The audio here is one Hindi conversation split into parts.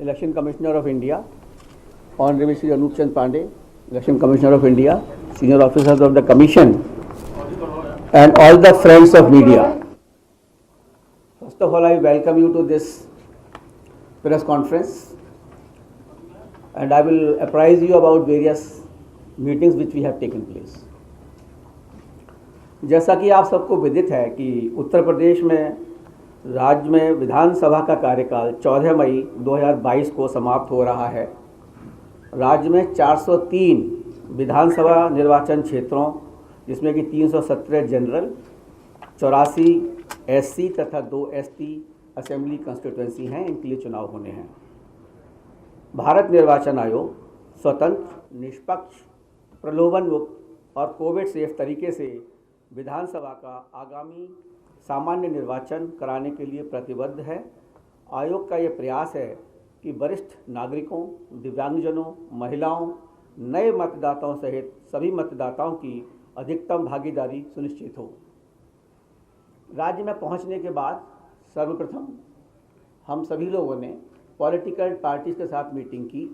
Election Commissioner of India, Honorable Shri Anup Chand Pandey, Election Commissioner of India, senior officers of the Commission, and all the friends of media. First of all, I welcome you to this press conference, and I will apprise you about various meetings which we have taken place. जैसा कि आप सबको विदित है कि उत्तर प्रदेश में राज्य में विधानसभा का कार्यकाल 14 मई 2022 को समाप्त हो रहा है। राज्य में 403 विधानसभा निर्वाचन क्षेत्रों, जिसमें कि 317 जनरल, 84 एससी तथा 2 एसटी असेंबली कंस्टिट्यूएंसी हैं, इनके लिए चुनाव होने हैं। भारत निर्वाचन आयोग स्वतंत्र, निष्पक्ष, प्रलोभन मुक्त और कोविड सेफ तरीके से विधानसभा का आगामी सामान्य निर्वाचन कराने के लिए प्रतिबद्ध है। आयोग का ये प्रयास है कि वरिष्ठ नागरिकों, दिव्यांगजनों, महिलाओं, नए मतदाताओं सहित सभी मतदाताओं की अधिकतम भागीदारी सुनिश्चित हो। राज्य में पहुंचने के बाद सर्वप्रथम हम सभी लोगों ने पॉलिटिकल पार्टीज़ के साथ मीटिंग की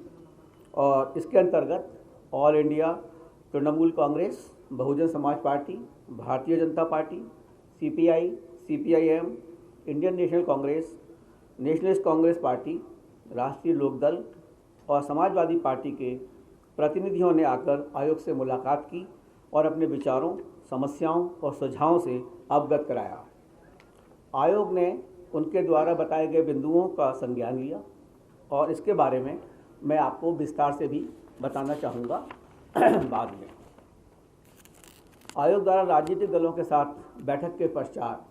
और इसके अंतर्गत all India Trinamool Congress, Bahujan Samaj party, Bharatiya Janata party, CPI, CPIM, Indian national Congress, nationalist Congress party, राष्ट्रीय लोकदल और समाजवादी पार्टी के प्रतिनिधियों ने आकर आयोग से मुलाकात की और अपने विचारों, समस्याओं और सुझावों से अवगत कराया। आयोग ने उनके द्वारा बताए गए बिंदुओं का संज्ञान लिया और इसके बारे में मैं आपको विस्तार से भी बताना चाहूँगा बाद में। आयोग द्वारा राजनीतिक दलों के साथ बैठक के पश्चात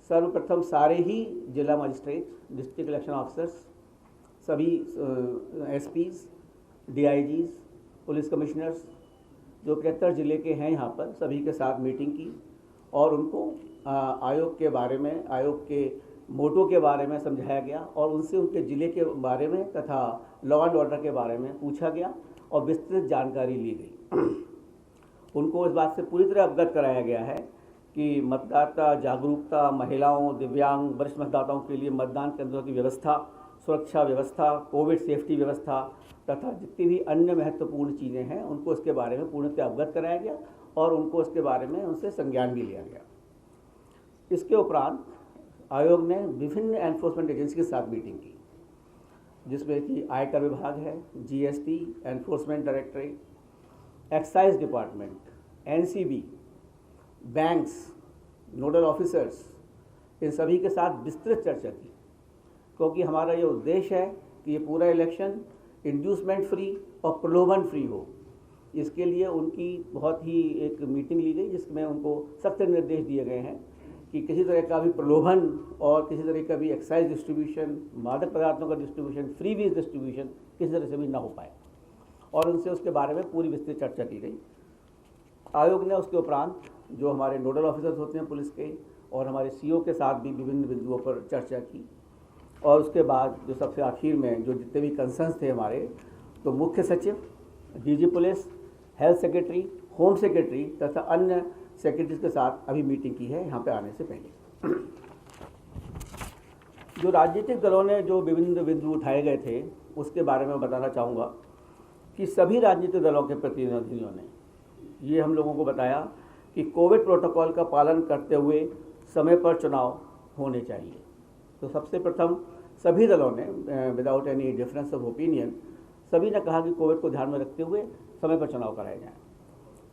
सर्वप्रथम सारे ही जिला मजिस्ट्रेट, डिस्ट्रिक्ट इलेक्शन ऑफिसर्स, सभी एसपीज, डीआईजीज, पुलिस कमिश्नर्स जो 73 ज़िले के हैं यहाँ पर, सभी के साथ मीटिंग की और उनको आयोग के बारे में, आयोग के मोटो के बारे में समझाया गया और उनसे उनके ज़िले के बारे में तथा लॉ एंड ऑर्डर के बारे में पूछा गया और विस्तृत जानकारी ली गई। उनको इस बात से पूरी तरह अवगत कराया गया है कि मतदाता जागरूकता, महिलाओं, दिव्यांग, वरिष्ठ मतदाताओं के लिए मतदान केंद्रों की व्यवस्था, सुरक्षा व्यवस्था, कोविड सेफ्टी व्यवस्था तथा जितनी भी अन्य महत्वपूर्ण चीज़ें हैं उनको इसके बारे में पूर्णतः अवगत कराया गया और उनको इसके बारे में उनसे संज्ञान भी लिया गया। इसके उपरांत आयोग ने विभिन्न एनफोर्समेंट एजेंसी के साथ मीटिंग की, जिसमें कि आयकर विभाग है, GST, enforcement directorate, excise department, NCB, banks, nodal officers, इन सभी के साथ विस्तृत चर्चा की, क्योंकि हमारा ये उद्देश्य है कि ये पूरा इलेक्शन इंड्यूसमेंट फ्री और प्रलोभन फ्री हो। इसके लिए उनकी बहुत ही एक मीटिंग ली गई जिसमें उनको सख्त निर्देश दिए गए हैं कि किसी तरह का भी प्रलोभन और किसी तरह का भी एक्साइज डिस्ट्रीब्यूशन, मादक पदार्थों का डिस्ट्रीब्यूशन, फ्री वीज डिस्ट्रीब्यूशन किसी तरह से भी ना हो पाए और उनसे उसके बारे में पूरी विस्तृत चर्चा की गई। आयोग ने उसके उपरांत जो हमारे नोडल ऑफिसर्स होते हैं पुलिस के और हमारे सीओ के साथ भी विभिन्न बिंदुओं पर चर्चा की और उसके बाद जो सबसे आखिर में जो जितने भी कंसर्न्स थे हमारे, तो मुख्य सचिव, DG police, health secretary, home secretary तथा अन्य सेक्रेटरीज के साथ अभी मीटिंग की है यहाँ पे आने से पहले। जो राजनीतिक दलों ने जो विभिन्न बिंदु उठाए गए थे उसके बारे में बताना चाहूँगा कि सभी राजनीतिक दलों के प्रतिनिधियों ने ये हम लोगों को बताया कि कोविड प्रोटोकॉल का पालन करते हुए समय पर चुनाव होने चाहिए। तो सबसे प्रथम सभी दलों ने without any difference of opinion सभी ने कहा कि कोविड को ध्यान में रखते हुए समय पर चुनाव कराए जाएँ।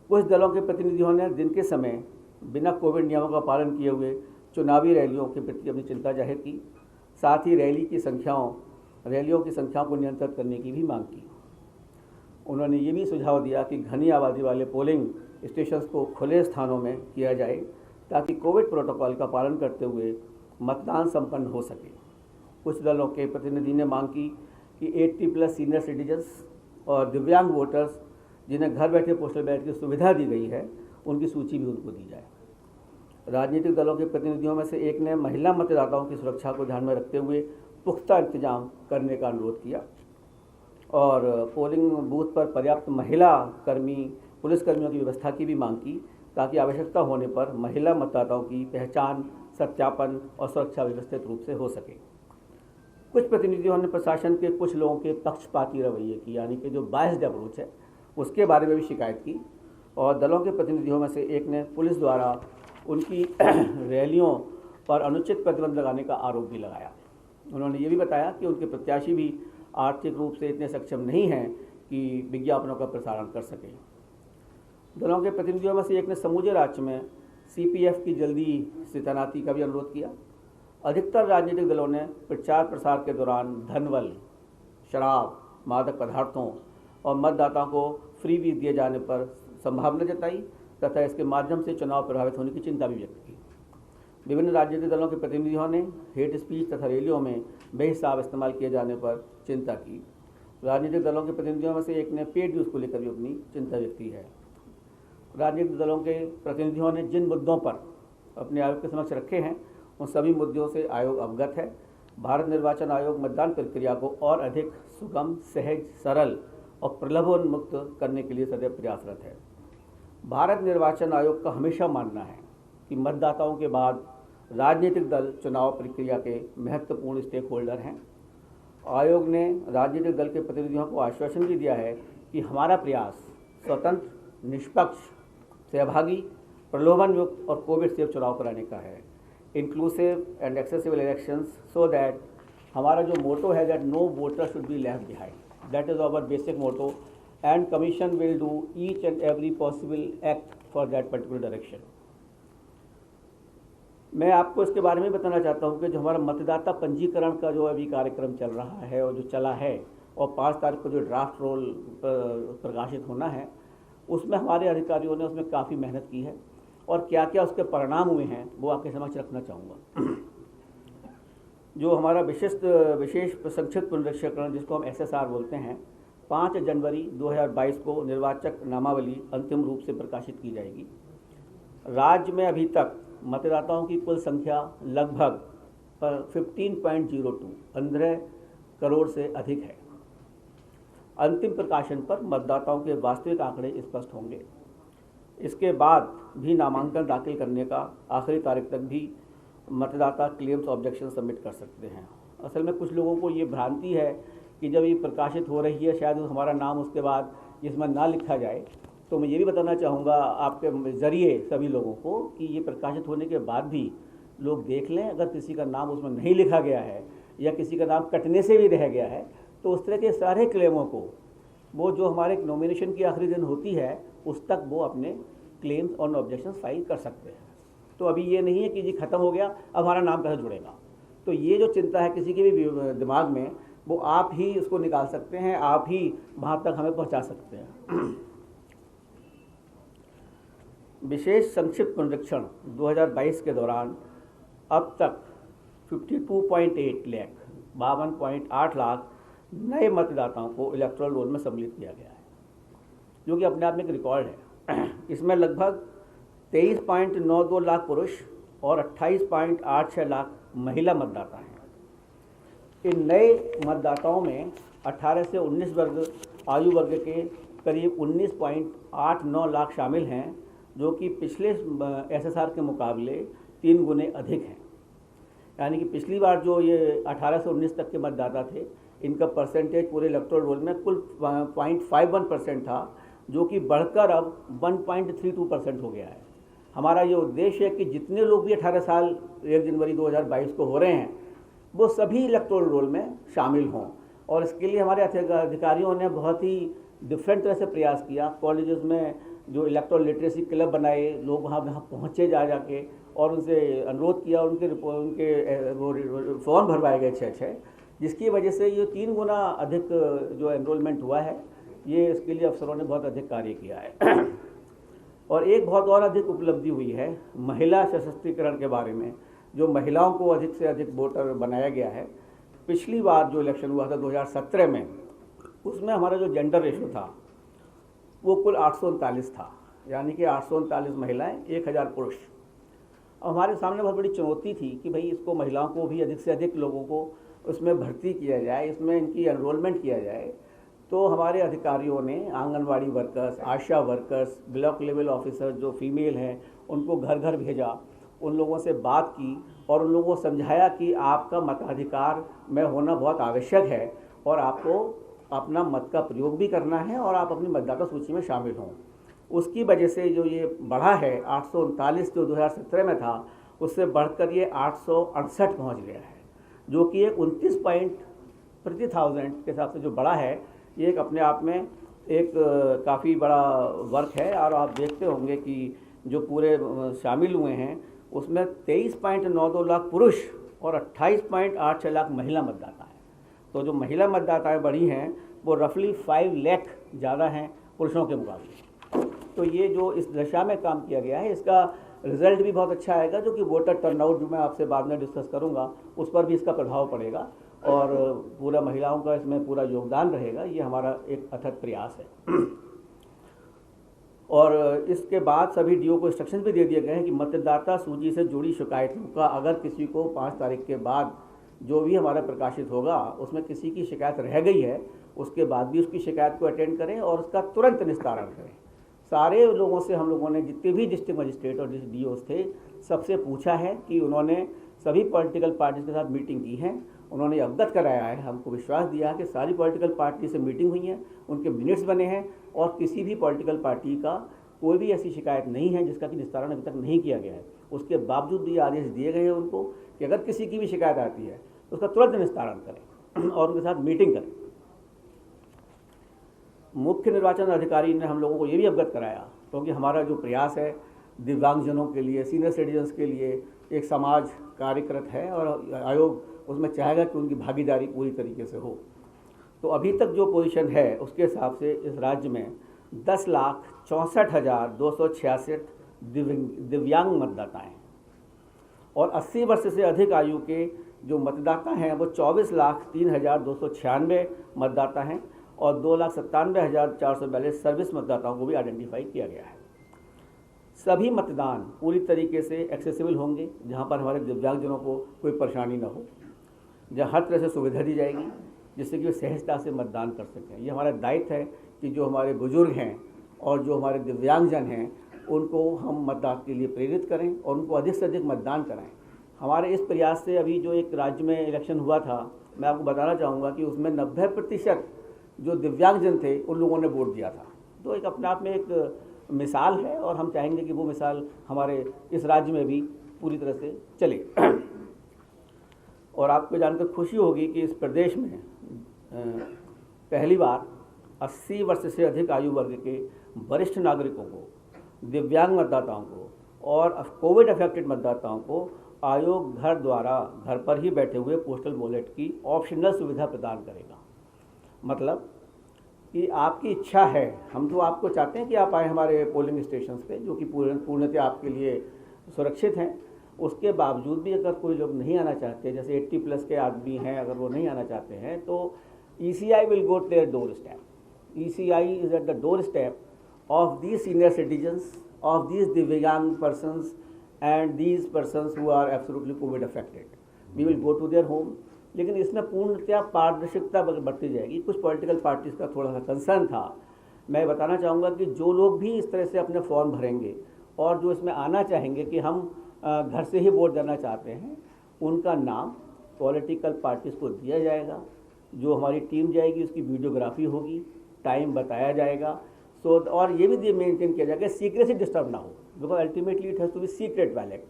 कुछ दलों के प्रतिनिधियों ने दिन के समय बिना कोविड नियमों का पालन किए हुए चुनावी रैलियों के प्रति अपनी चिंता जाहिर की। साथ ही रैलियों की संख्याओं को नियंत्रित करने की भी मांग की। उन्होंने ये भी सुझाव दिया कि घनी आबादी वाले पोलिंग स्टेशंस को खुले स्थानों में किया जाए ताकि कोविड प्रोटोकॉल का पालन करते हुए मतदान संपन्न हो सके। कुछ दलों के प्रतिनिधि ने मांग की कि 80+ सीनियर सिटीजन्स और दिव्यांग वोटर्स जिन्हें घर बैठे पोस्टल बैलेट की सुविधा दी गई है उनकी सूची भी उनको दी जाए। राजनीतिक दलों के प्रतिनिधियों में से एक ने महिला मतदाताओं की सुरक्षा को ध्यान में रखते हुए पुख्ता इंतजाम करने का अनुरोध किया और पोलिंग बूथ पर पर्याप्त महिला कर्मी, पुलिसकर्मियों की व्यवस्था की भी मांग की ताकि आवश्यकता होने पर महिला मतदाताओं की पहचान, सत्यापन और सुरक्षा व्यवस्थित रूप से हो सके। कुछ प्रतिनिधियों ने प्रशासन के कुछ लोगों के पक्षपाती रवैये की, यानी कि जो बायस्ड अप्रोच है, उसके बारे में भी शिकायत की। और दलों के प्रतिनिधियों में से एक ने पुलिस द्वारा उनकी रैलियों पर अनुचित प्रतिबंध लगाने का आरोप भी लगाया। उन्होंने ये भी बताया कि उनके प्रत्याशी भी आर्थिक रूप से इतने सक्षम नहीं हैं कि विज्ञापनों का प्रसारण कर सकें। दलों के प्रतिनिधियों में से एक ने समूचे राज्य में CPF की जल्दी से तैनाती का भी अनुरोध किया। अधिकतर राजनीतिक दलों ने प्रचार प्रसार के दौरान धनबल, शराब, मादक पदार्थों और मतदाताओं को फ्री भी दिए जाने पर संभावना जताई तथा इसके माध्यम से चुनाव प्रभावित होने की चिंता भी व्यक्त की। विभिन्न राजनीतिक दलों के प्रतिनिधियों ने हेट स्पीच तथा रैलियों में बेहिसाब इस्तेमाल किए जाने पर चिंता की। राजनीतिक दलों के प्रतिनिधियों में से एक ने पेड न्यूज़ को लेकर भी अपनी चिंता व्यक्त की है। राजनीतिक दलों के प्रतिनिधियों ने जिन मुद्दों पर अपने आयोग के समक्ष रखे हैं, उन सभी मुद्दों से आयोग अवगत है। भारत निर्वाचन आयोग मतदान प्रक्रिया को और अधिक सुगम, सहज, सरल और प्रलोभन मुक्त करने के लिए सदैव प्रयासरत है। भारत निर्वाचन आयोग का हमेशा मानना है कि मतदाताओं के बाद राजनीतिक दल चुनाव प्रक्रिया के महत्वपूर्ण स्टेक होल्डर हैं। आयोग ने राजनीतिक दल के प्रतिनिधियों को आश्वासन भी दिया है कि हमारा प्रयास स्वतंत्र, निष्पक्ष, सहभागी, प्रलोभन युक्त और कोविड सेफ चुनाव कराने का है, inclusive and accessible elections, so that हमारा जो मोटो है that no voter should be left behind, that is our basic motto and commission will do each and every possible act for that particular direction. मैं आपको इसके बारे में बताना चाहता हूँ कि जो हमारा मतदाता पंजीकरण का जो अभी कार्यक्रम चल रहा है और जो चला है और 5 तारीख को जो ड्राफ्ट रोल प्रकाशित होना है, उसमें हमारे अधिकारियों ने उसमें काफ़ी मेहनत की है और क्या क्या उसके परिणाम हुए हैं वो आपके समक्ष रखना चाहूँगा। जो हमारा विशेष संक्षिप्त पुनरीक्षण जिसको हम SSR बोलते हैं, 5 जनवरी 2022 को निर्वाचक नामावली अंतिम रूप से प्रकाशित की जाएगी। राज्य में अभी तक मतदाताओं की कुल संख्या लगभग 15.02 करोड़ से अधिक है। अंतिम प्रकाशन पर मतदाताओं के वास्तविक आंकड़े स्पष्ट होंगे। इसके बाद भी नामांकन दाखिल करने का आखिरी तारीख तक भी मतदाता क्लेम्स ऑब्जेक्शन सबमिट कर सकते हैं। असल में कुछ लोगों को ये भ्रांति है कि जब ये प्रकाशित हो रही है शायद हमारा नाम उसके बाद इसमें ना लिखा जाए। तो मैं ये भी बताना चाहूँगा आपके ज़रिए सभी लोगों को कि ये प्रकाशित होने के बाद भी लोग देख लें, अगर किसी का नाम उसमें नहीं लिखा गया है या किसी का नाम कटने से भी रह गया है तो उस तरह के सारे क्लेमों को वो जो हमारे नॉमिनेशन की आखिरी दिन होती है उस तक वो अपने क्लेम्स और ऑब्जेक्शन फाइल कर सकते हैं। तो अभी ये नहीं है कि जी ख़त्म हो गया अब हमारा नाम कैसे जुड़ेगा। तो ये जो चिंता है किसी के भी दिमाग में, वो आप ही उसको निकाल सकते हैं, आप ही वहाँ तक हमें पहुँचा सकते हैं। विशेष संक्षिप्त पुनरीक्षण 2022 के दौरान अब तक 52.8 लाख 52.8 लाख नए मतदाताओं को इलेक्टोरल रोल में सम्मिलित किया गया है, जो कि अपने आप में एक रिकॉर्ड है। इसमें लगभग 23.92 लाख पुरुष और 28.86 लाख महिला मतदाता हैं। इन नए मतदाताओं में 18 से 19 वर्ग आयु वर्ग के करीब 19.89 लाख शामिल हैं, जो कि पिछले SSR के मुकाबले 3 गुने अधिक हैं। यानी कि पिछली बार जो ये 18 से 19 तक के मतदाता थे, इनका परसेंटेज पूरे इलेक्टोरल रोल में कुल 0.51% था, जो कि बढ़कर अब 1.32% हो गया है। हमारा ये उद्देश्य है कि जितने लोग भी 18 साल 1 जनवरी 2022 को हो रहे हैं वो सभी इलेक्टोरल रोल में शामिल हों, और इसके लिए हमारे अधिकारियों ने बहुत ही डिफरेंट तरह से प्रयास किया। कॉलेजेस में जो इलेक्टोरल लिटरेसी क्लब बनाए, लोग वहाँ पहुँचे जाके और उनसे अनुरोध किया, उनके वो फॉर्म भरवाए गए 6, जिसकी वजह से ये 3 गुना अधिक जो एनरोलमेंट हुआ है। ये इसके लिए अफसरों ने बहुत अधिक कार्य किया है। और एक बहुत और अधिक उपलब्धि हुई है महिला सशक्तिकरण के बारे में, जो महिलाओं को अधिक से अधिक वोटर बनाया गया है। पिछली बार जो इलेक्शन हुआ था 2017 में, उसमें हमारा जो जेंडर रेशो था वो कुल 839 था, यानी कि 839 महिलाएं 1000 पुरुष। अब हमारे सामने बहुत बड़ी चुनौती थी कि भाई इसको महिलाओं को भी अधिक से अधिक लोगों को उसमें भर्ती किया जाए, इसमें इनकी एनरोलमेंट किया जाए। तो हमारे अधिकारियों ने आंगनवाड़ी वर्कर्स, आशा वर्कर्स, ब्लॉक लेवल ऑफिसर जो फीमेल हैं उनको घर घर भेजा उन लोगों से बात की और उन लोगों को समझाया कि आपका मताधिकार में होना बहुत आवश्यक है और आपको अपना मत का प्रयोग भी करना है और आप अपनी मतदाता सूची में शामिल हों। उसकी वजह से जो ये बढ़ा है 839 जो 2017 में था, उससे बढ़कर ये 868 पहुँच गया है, जो कि एक 29 पॉइंट प्रति 1000 के हिसाब से जो बढ़ा है, ये एक अपने आप में एक काफ़ी बड़ा वर्क है। और आप देखते होंगे कि जो पूरे शामिल हुए हैं उसमें 23.92 लाख पुरुष और 28.86 लाख महिला मतदाता हैं। तो जो महिला मतदाताएं बढ़ी हैं वो रफली 5 लाख ज़्यादा हैं पुरुषों के मुकाबले। तो ये जो इस दिशा में काम किया गया है, इसका रिजल्ट भी बहुत अच्छा आएगा, जो कि वोटर टर्नआउट जो मैं आपसे बाद में डिस्कस करूंगा उस पर भी इसका प्रभाव पड़ेगा और पूरा महिलाओं का इसमें पूरा योगदान रहेगा। ये हमारा एक अथक प्रयास है। और इसके बाद सभी डीओ को इंस्ट्रक्शन भी दे दिए गए हैं कि मतदाता सूची से जुड़ी शिकायतों का अगर किसी को 5 तारीख के बाद जो भी हमारा प्रकाशित होगा उसमें किसी की शिकायत रह गई है, उसके बाद भी उसकी शिकायत को अटेंड करें और उसका तुरंत निस्तारण करें। सारे लोगों से हम लोगों ने, जितने भी डिस्ट्रिक्ट मजिस्ट्रेट और डीओस थे, सबसे पूछा है कि उन्होंने सभी पॉलिटिकल पार्टीज के साथ मीटिंग की है, उन्होंने अवगत कराया है, हमको विश्वास दिया कि सारी पॉलिटिकल पार्टी से मीटिंग हुई है, उनके मिनट्स बने हैं और किसी भी पॉलिटिकल पार्टी का कोई भी ऐसी शिकायत नहीं है जिसका कि निस्तारण अभी तक नहीं किया गया है। उसके बावजूद भी आदेश दिए गए हैं उनको कि अगर किसी की भी शिकायत आती है तो उसका तुरंत निस्तारण करें और उनके साथ मीटिंग करें। मुख्य निर्वाचन अधिकारी ने हम लोगों को ये भी अवगत कराया, क्योंकि हमारा जो प्रयास है दिव्यांगजनों के लिए, सीनियर सिटीजन्स के लिए एक समाज कार्यकृत है और आयोग उसमें चाहेगा कि उनकी भागीदारी पूरी तरीके से हो। तो अभी तक जो पोजीशन है उसके हिसाब से इस राज्य में 10,64,266 दिव्यांग मतदाता हैं और 80 वर्ष से अधिक आयु के जो मतदाता हैं वो 24,03,296 मतदाता हैं और 2,97,442 सर्विस मतदाताओं को भी आइडेंटिफाई किया गया है। सभी मतदान पूरी तरीके से एक्सेसिबल होंगे, जहां पर हमारे दिव्यांगजनों को कोई परेशानी न हो, जहाँ हर तरह से सुविधा दी जाएगी जिससे कि वे सहजता से मतदान कर सकें। ये हमारा दायित्व है कि जो हमारे बुजुर्ग हैं और जो हमारे दिव्यांगजन हैं उनको हम मतदान के लिए प्रेरित करें और उनको अधिक से अधिक मतदान कराएं। हमारे इस प्रयास से अभी जो एक राज्य में इलेक्शन हुआ था, मैं आपको बताना चाहूँगा कि उसमें 90% जो दिव्यांगजन थे उन लोगों ने वोट दिया था। तो एक अपने आप में एक मिसाल है और हम चाहेंगे कि वो मिसाल हमारे इस राज्य में भी पूरी तरह से चले। और आपको जानकर खुशी होगी कि इस प्रदेश में पहली बार 80 वर्ष से अधिक आयु वर्ग के वरिष्ठ नागरिकों को, दिव्यांग मतदाताओं को और कोविड अफेक्टेड मतदाताओं को आयोग घर द्वारा घर पर ही बैठे हुए पोस्टल बैलेट की ऑप्शनल सुविधा प्रदान करेगा। मतलब कि आपकी इच्छा है, हम तो आपको चाहते हैं कि आप आए हमारे पोलिंग स्टेशंस पे, जो कि पूर्णतः आपके लिए सुरक्षित हैं। उसके बावजूद भी अगर कोई लोग नहीं आना चाहते, जैसे 80+ के आदमी हैं, अगर वो नहीं आना चाहते हैं तो ECI will go to their doorstep. ECI is at the doorstep of these senior citizens, of these divyang persons and these persons who are absolutely covid affected. We will go to their home. लेकिन इसमें पूर्णतः पारदर्शिता बढ़ती जाएगी। कुछ पॉलिटिकल पार्टीज़ का थोड़ा सा कंसर्न था। मैं बताना चाहूँगा कि जो लोग भी इस तरह से अपने फॉर्म भरेंगे और जो इसमें आना चाहेंगे कि हम घर से ही वोट देना चाहते हैं, उनका नाम पॉलिटिकल पार्टीज़ को दिया जाएगा। जो हमारी टीम जाएगी उसकी वीडियोग्राफी होगी, टाइम बताया जाएगा। सो और ये भी मेंटेन किया जाएगा सीक्रेसी डिस्टर्ब ना हो, because ultimately it has to be secret ballot.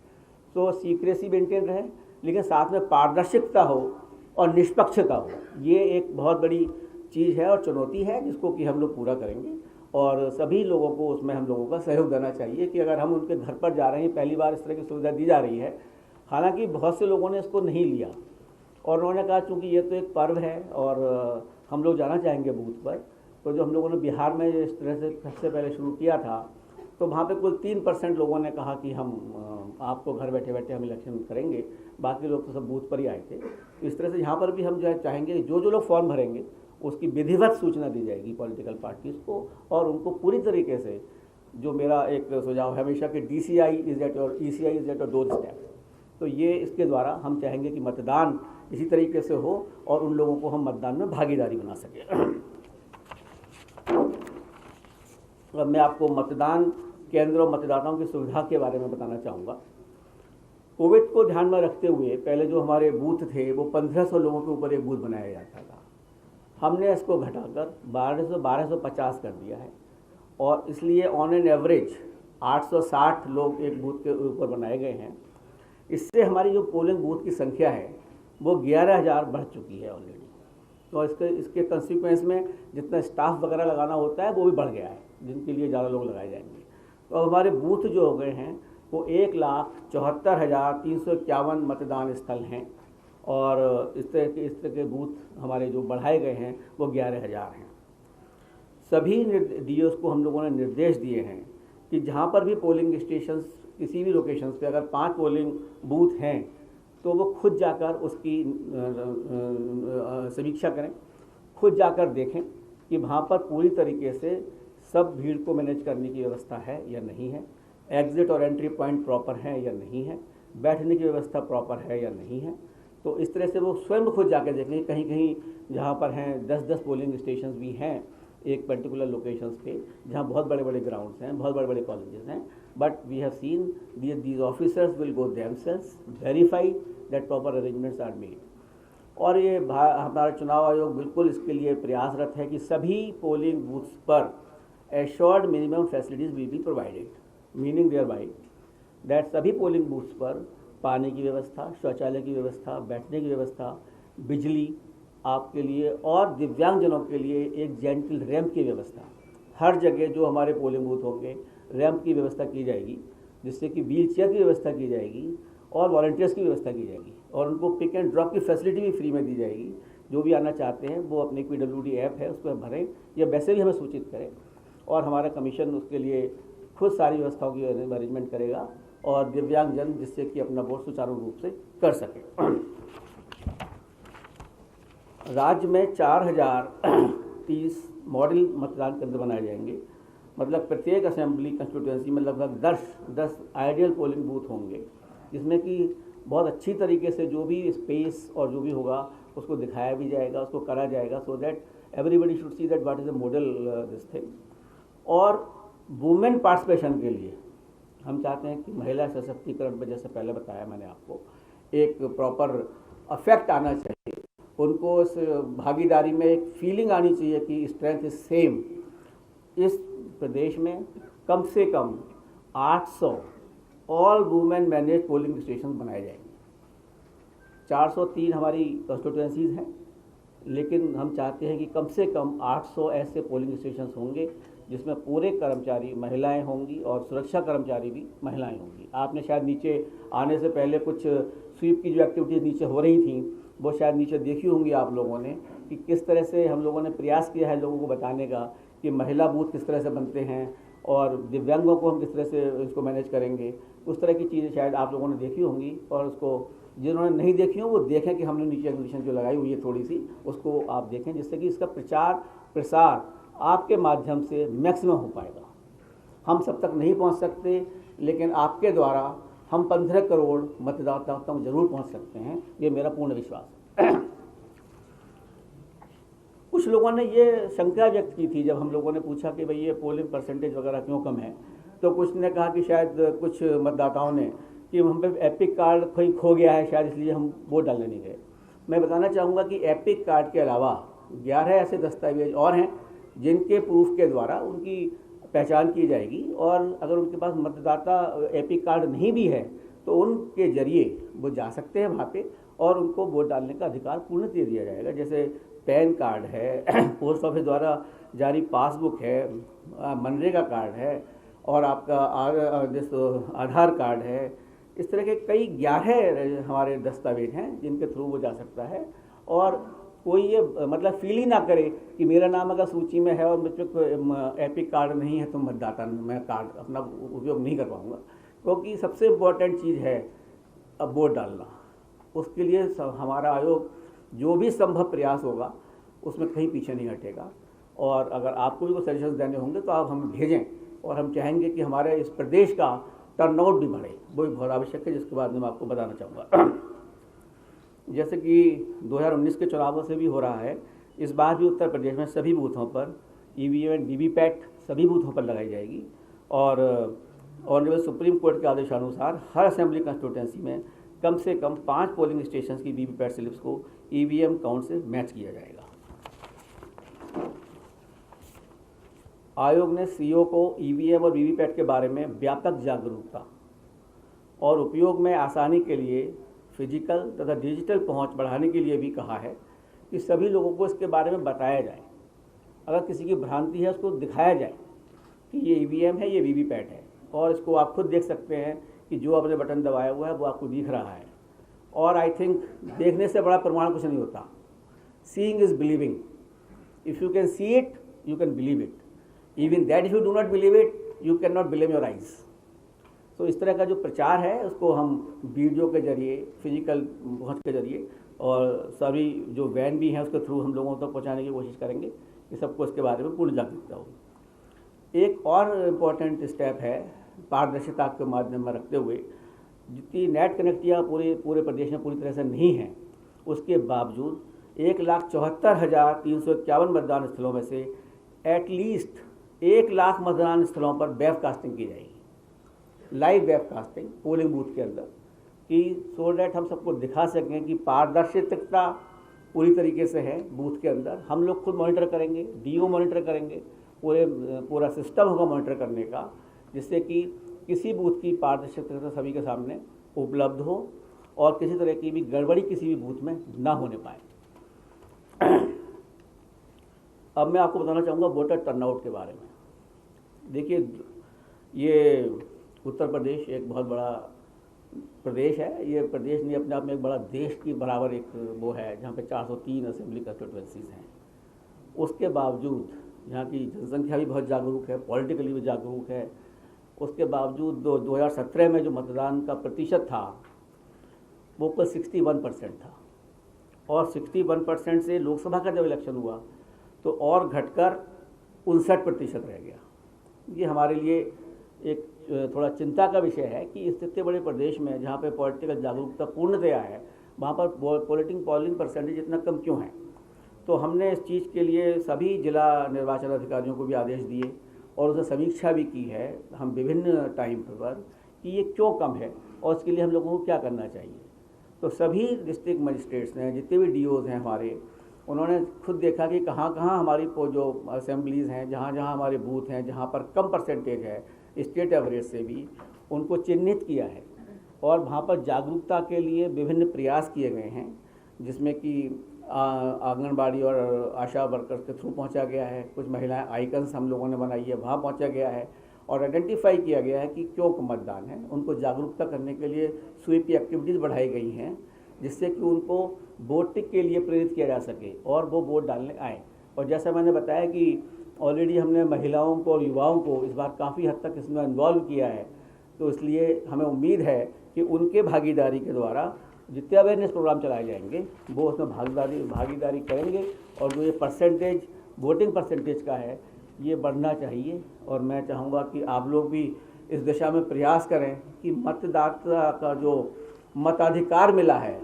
So secrecy maintain रहे, लेकिन साथ में पारदर्शिता हो और निष्पक्षता हो। ये एक बहुत बड़ी चीज़ है और चुनौती है जिसको कि हम लोग पूरा करेंगे और सभी लोगों को उसमें हम लोगों का सहयोग देना चाहिए कि अगर हम उनके घर पर जा रहे हैं, पहली बार इस तरह की सुविधा दी जा रही है। हालांकि बहुत से लोगों ने इसको नहीं लिया और उन्होंने कहा चूँकि ये तो एक पर्व है और हम लोग जाना चाहेंगे बूथ पर। तो जो हम लोगों ने बिहार में इस तरह से सबसे पहले शुरू किया था, तो वहाँ पे कुल 3% लोगों ने कहा कि हम आपको घर बैठे बैठे हम इलेक्शन करेंगे, बाकी लोग तो सब बूथ पर ही आए थे। इस तरह से यहाँ पर भी हम जो है चाहेंगे जो जो लोग फॉर्म भरेंगे उसकी विधिवत सूचना दी जाएगी पॉलिटिकल पार्टीज़ को और उनको पूरी तरीके से, जो मेरा एक सुझाव है हमेशा कि DCI इज़ एट और ECI इज़ एट और डोर स्टेप। तो ये इसके द्वारा हम चाहेंगे कि मतदान इसी तरीके से हो और उन लोगों को हम मतदान में भागीदारी बना सकें। अब मैं आपको मतदान केंद्र और मतदाताओं की सुविधा के बारे में बताना चाहूँगा। कोविड को ध्यान में रखते हुए पहले जो हमारे बूथ थे वो 1500 लोगों के ऊपर एक बूथ बनाया जाता था। हमने इसको घटाकर 1250 कर दिया है और इसलिए ऑन एन एवरेज 860 लोग एक बूथ के ऊपर बनाए गए हैं। इससे हमारी जो पोलिंग बूथ की संख्या है वो 11,000 बढ़ चुकी है ऑलरेडी। तो इसके कंसिक्वेंस में जितना स्टाफ वगैरह लगाना होता है वो भी बढ़ गया है, जिनके लिए ज़्यादा लोग लगाए जाएंगे। तो अब हमारे बूथ जो हो गए हैं वो 1,74,351 मतदान स्थल हैं और इस तरह के बूथ हमारे जो बढ़ाए गए हैं वो 11,000 हैं। सभी डीओस को हम लोगों ने निर्देश दिए हैं कि जहाँ पर भी पोलिंग स्टेशंस किसी भी लोकेशंस पे अगर 5 पोलिंग बूथ हैं तो वो खुद जाकर उसकी समीक्षा करें, खुद जाकर देखें कि वहाँ पर पूरी तरीके से सब भीड़ को मैनेज करने की व्यवस्था है या नहीं है, एग्ज़िट और एंट्री पॉइंट प्रॉपर है या नहीं है, बैठने की व्यवस्था प्रॉपर है या नहीं है। तो इस तरह से वो स्वयं खुद जाकर देखेंगे। कहीं कहीं जहाँ पर हैं 10-10 पोलिंग स्टेशंस भी हैं एक पर्टिकुलर लोकेशंस पे, जहाँ बहुत बड़े बड़े ग्राउंड्स हैं, बहुत बड़े बड़े कॉलेजेस हैं, but we have seen these officers will go themselves, verify that proper arrangements are made. और ये हमारा चुनाव आयोग बिल्कुल इसके लिए प्रयासरत है कि सभी पोलिंग बूथ्स पर assured minimum facilities will be provided, meaning thereby that सभी पोलिंग बूथ्स पर पानी की व्यवस्था, शौचालय की व्यवस्था, बैठने की व्यवस्था, बिजली आपके लिए और दिव्यांगजनों के लिए एक जेंटल रैंप की व्यवस्था, हर जगह जो हमारे पोलिंग बूथ होंगे रैंप की व्यवस्था की जाएगी, जिससे कि व्हील चेयर की व्यवस्था की जाएगी और वॉलंटियर्स की व्यवस्था की जाएगी और उनको पिक एंड ड्रॉप की फैसिलिटी भी फ्री में दी जाएगी। जो भी आना चाहते हैं वो अपने PWD ऐप है उस पर भरें या वैसे भी हमें सूचित करें और हमारा कमीशन उसके लिए खुद सारी व्यवस्थाओं की अरेंजमेंट करेगा और दिव्यांगजन जिससे कि अपना वोट सुचारू रूप से कर सके। राज्य में 4030 मॉडल मतदान केंद्र बनाए जाएंगे, मतलब प्रत्येक असेंबली कंस्टिट्यूएंसी में लगभग 10 आइडियल पोलिंग बूथ होंगे, जिसमें कि बहुत अच्छी तरीके से जो भी स्पेस और जो भी होगा उसको दिखाया भी जाएगा, उसको करा जाएगा, so that everybody should see that what is the model this thing. और वुमेन पार्टिसिपेशन के लिए हम चाहते हैं कि महिला सशक्तिकरण पर, जैसे पहले बताया मैंने आपको, एक प्रॉपर अफेक्ट आना चाहिए, उनको इस भागीदारी में एक फीलिंग आनी चाहिए कि स्ट्रेंथ इज सेम। इस प्रदेश में कम से कम 800 all women manage polling station बनाए जाएंगे। 403 हमारी कंस्टिट्यूएंसीज हैं, लेकिन हम चाहते हैं कि कम से कम 800 ऐसे पोलिंग स्टेशन होंगे जिसमें पूरे कर्मचारी महिलाएं होंगी और सुरक्षा कर्मचारी भी महिलाएं होंगी। आपने शायद नीचे आने से पहले कुछ स्वीप की जो एक्टिविटीज़ नीचे हो रही थी वो शायद नीचे देखी होंगी आप लोगों ने कि किस तरह से हम लोगों ने प्रयास किया है लोगों को बताने का कि महिला बूथ किस तरह से बनते हैं और दिव्यांगों को हम किस तरह से इसको मैनेज करेंगे। उस तरह की चीज़ें शायद आप लोगों ने देखी होंगी और उसको जिन्होंने नहीं देखी हो वो देखें कि हमने नीचे एग्जीबिशन जो लगाई हुई है थोड़ी सी, उसको आप देखें, जिससे कि इसका प्रचार प्रसार आपके माध्यम से मैक्सिमम हो पाएगा। हम सब तक नहीं पहुंच सकते, लेकिन आपके द्वारा हम 15 करोड़ मतदाताओं तक जरूर पहुंच सकते हैं, ये मेरा पूर्ण विश्वास है। कुछ लोगों ने ये शंका व्यक्त की थी जब हम लोगों ने पूछा कि भाई ये पोलिंग परसेंटेज वगैरह क्यों कम है, तो कुछ ने कहा कि शायद कुछ मतदाताओं ने कि हम पे एपिक कार्ड कहीं खो गया है शायद, इसलिए हम वोट डालने नहीं गए। मैं बताना चाहूँगा कि एपिक कार्ड के अलावा 11 ऐसे दस्तावेज और हैं जिनके प्रूफ के द्वारा उनकी पहचान की जाएगी और अगर उनके पास मतदाता एपिक कार्ड नहीं भी है तो उनके जरिए वो जा सकते हैं वहाँ पे और उनको वोट डालने का अधिकार पूर्ण दे दिया जाएगा। जैसे पैन कार्ड है, पोस्ट ऑफिस द्वारा जारी पासबुक है, मनरेगा कार्ड है और आपका आधार कार्ड है। इस तरह के कई 11 हमारे दस्तावेज हैं जिनके थ्रू वो जा सकता है और कोई ये मतलब फील ही ना करे कि मेरा नाम अगर सूची में है और मुझ पर एपिक कार्ड नहीं है तो मतदाता मैं कार्ड अपना उपयोग नहीं कर पाऊँगा, क्योंकि सबसे इम्पोर्टेंट चीज़ है अब वोट डालना। उसके लिए हमारा आयोग जो भी संभव प्रयास होगा उसमें कहीं पीछे नहीं हटेगा और अगर आपको भी कोई सजेशंस देने होंगे तो आप हमें भेजें और हम चाहेंगे कि हमारे इस प्रदेश का टर्नआउट भी बढ़े, वो भी बहुत आवश्यक है, जिसके बाद में मैं आपको बताना चाहूँगा। जैसे कि 2019 के चुनावों से भी हो रहा है, इस बार भी उत्तर प्रदेश में सभी बूथों पर EVM एंड VVPAT सभी बूथों पर लगाई जाएगी ऑनरेबल सुप्रीम कोर्ट के आदेशानुसार हर असेंबली कंस्टिट्यूंसी में कम से कम 5 पोलिंग स्टेशन की वीवीपैट स्लिप्स को ईवीएम काउंट से मैच किया जाएगा। आयोग ने सीईओ को ईवीएम और वीवीपैट के बारे में व्यापक जागरूकता और उपयोग में आसानी के लिए फिजिकल तथा डिजिटल पहुंच बढ़ाने के लिए भी कहा है कि सभी लोगों को इसके बारे में बताया जाए। अगर किसी की भ्रांति है उसको दिखाया जाए कि ये ईवीएम है, ये वीवीपैट है, और इसको आप खुद देख सकते हैं कि जो आपने बटन दबाया हुआ है वो आपको दिख रहा है। और आई थिंक देखने से बड़ा प्रमाण कुछ नहीं होता। Seeing is believing. If you can see it you can believe it, even that if you do not believe it you can not believe your eyes. तो इस तरह का जो प्रचार है उसको हम वीडियो के जरिए, फिजिकल पहुंच के जरिए और सभी जो वैन भी हैं उसके थ्रू हम लोगों तक पहुंचाने की कोशिश करेंगे कि सबको इसके बारे में पूर्ण जागरूकता हो। एक और इम्पॉर्टेंट स्टेप है पारदर्शिता के माध्यम में रखते हुए, जितनी नेट कनेक्टिविटी पूरे प्रदेश में पूरी तरह से नहीं है, उसके बावजूद 1,74,351 मतदान स्थलों में से एटलीस्ट 1 लाख मतदान स्थलों पर वेबकास्टिंग की जाएगी, लाइव वेबकास्टिंग पोलिंग बूथ के अंदर, कि सो डैट हम सबको दिखा सकें कि पारदर्शिता पूरी तरीके से है बूथ के अंदर। हम लोग खुद मॉनिटर करेंगे, डीओ मॉनिटर करेंगे, पूरा सिस्टम होगा मॉनिटर करने का, जिससे कि किसी बूथ की पारदर्शिता सभी के सामने उपलब्ध हो और किसी तरह की भी गड़बड़ी किसी भी बूथ में ना होने पाए। अब मैं आपको बताना चाहूँगा वोटर टर्नआउट के बारे में। देखिए, ये उत्तर प्रदेश एक बहुत बड़ा प्रदेश है। ये प्रदेश नहीं, अपने आप में एक बड़ा देश की बराबर एक वो है, जहाँ पे 403 असेंबली कंस्टिट्यूएंसीज हैं। उसके बावजूद यहाँ की जनसंख्या भी बहुत जागरूक है, पॉलिटिकली भी जागरूक है। उसके बावजूद 2017 में जो मतदान का प्रतिशत था वो कुल 61% था, और 61% से लोकसभा का जब इलेक्शन हुआ तो और घटकर 59% रह गया। ये हमारे लिए एक थोड़ा चिंता का विषय है कि इस इतने बड़े प्रदेश में जहाँ पे पॉलिटिकल जागरूकता पूर्णतया है, वहाँ पर पोलिंग परसेंटेज इतना कम क्यों है। तो हमने इस चीज़ के लिए सभी जिला निर्वाचन अधिकारियों को भी आदेश दिए और उससे समीक्षा भी की है हम विभिन्न टाइम पर कि ये क्यों कम है और इसके लिए हम लोगों को क्या करना चाहिए। तो सभी डिस्ट्रिक्ट मजिस्ट्रेट्स हैं, जितने भी डीओज़ हैं हमारे, उन्होंने खुद देखा कि कहाँ कहाँ हमारी जो असेंबलीज़ हैं, जहाँ जहाँ हमारे बूथ हैं, जहाँ पर कम परसेंटेज है स्टेट एवरेज से भी, उनको चिन्हित किया है और वहाँ पर जागरूकता के लिए विभिन्न प्रयास किए गए हैं, जिसमें कि आंगनबाड़ी और आशा वर्कर्स के थ्रू पहुँचा गया है। कुछ महिलाएं आइकन्स हम लोगों ने बनाई है, वहाँ पहुँचा गया है और आइडेंटिफाई किया गया है कि क्यों मतदान है। उनको जागरूकता करने के लिए स्वीप की एक्टिविटीज़ बढ़ाई गई हैं, जिससे कि उनको वोटिंग के लिए प्रेरित किया जा सके और वो वोट डालने आए। और जैसा मैंने बताया कि ऑलरेडी हमने महिलाओं को और युवाओं को इस बार काफ़ी हद तक इसमें इन्वॉल्व किया है, तो इसलिए हमें उम्मीद है कि उनके भागीदारी के द्वारा जितने अवेयरनेस प्रोग्राम चलाए जाएंगे वो उसमें भागीदारी करेंगे और जो ये परसेंटेज वोटिंग परसेंटेज का है ये बढ़ना चाहिए। और मैं चाहूँगा कि आप लोग भी इस दिशा में प्रयास करें कि मतदाता का जो मताधिकार मिला है